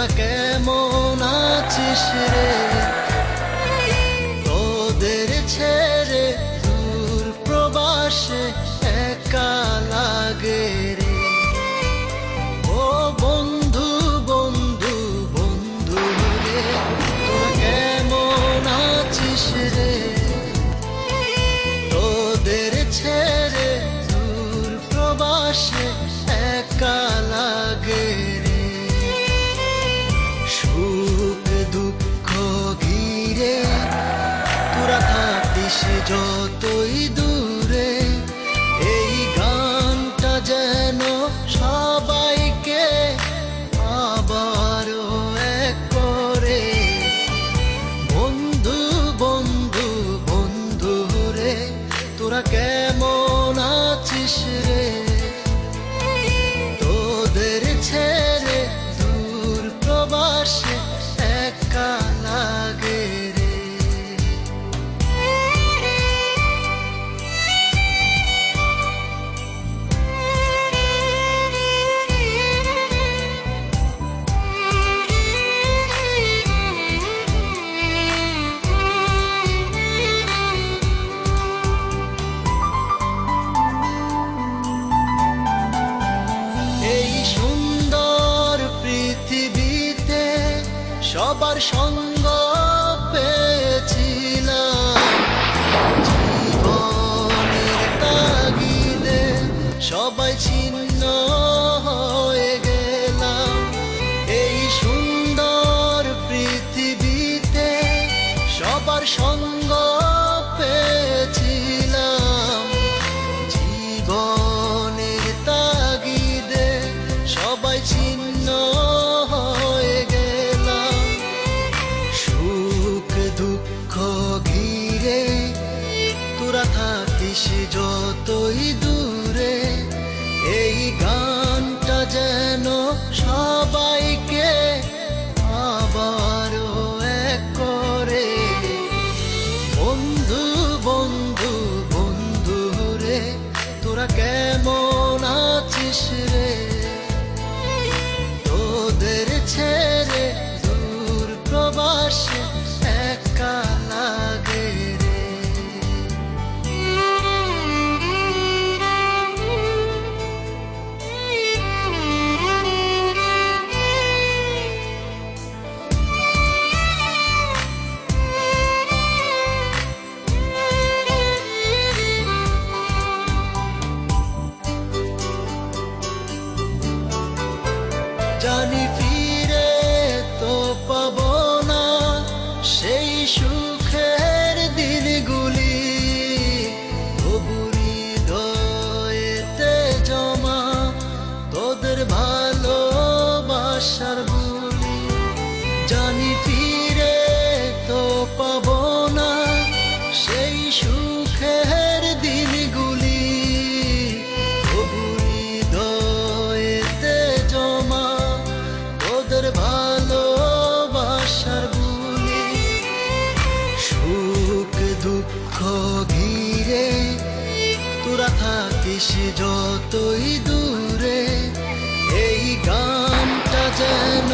তোরা কেমন আছিস রে? তোদের ছেড়ে দূর প্রবাসে একা লাগে রে। ও বন্ধু বন্ধু বন্ধু রে, তোরা কেমন আছিস রে? তোদের ছেড়ে দূর প্রবাসে একা লাগে রে। সুখ দুঃখ ঘিরে তোরা থাকিস যতই দূরে, এই গানটা যেন সবাইকে আবারও এক করে। বন্ধু বন্ধু বন্ধু রে, তোরা কেমন আছিস রে? তোদের ছেড়ে দূর প্রবাসে একা লাগে রে। এই সুন্দর পৃথিবীতে সবার সঙ্গ পেয়েছিলাম, জীবনের তাগিদে সবাই ছিন্ন হয়ে গেলাম। এই সুন্দর পৃথিবীতে সবার সঙ্গ পেয়েছিলাম, জীবনের তাগিদে সবাই ছিন্ন হয়ে গেলাম। সুখ দুঃখ ঘিরে তোরা থাকিস যতই দূরে, এই গানটা যেন সবাইকে আবারও এক করে। বন্ধু বন্ধু বন্ধু রে, তোরা কেমন আছিস রে? তোদের ছেড়ে দূর প্রবাসে একা লাগে রে। জানি ফিরে তো পাবো না সেই সুখের দিনগুলি, তবু হৃদয়েতে জমা তোদের ভালোবাসার বুলি। জানি ফিরে তো পাবো না সেই সুখের দিনগুলি, তবু হৃদয়েতে জমা তোদের ভালোবাসার বুলি। সুখ দুঃখ ঘিরে তোরা থাকিস যতই দূরে, এই গানটা যেন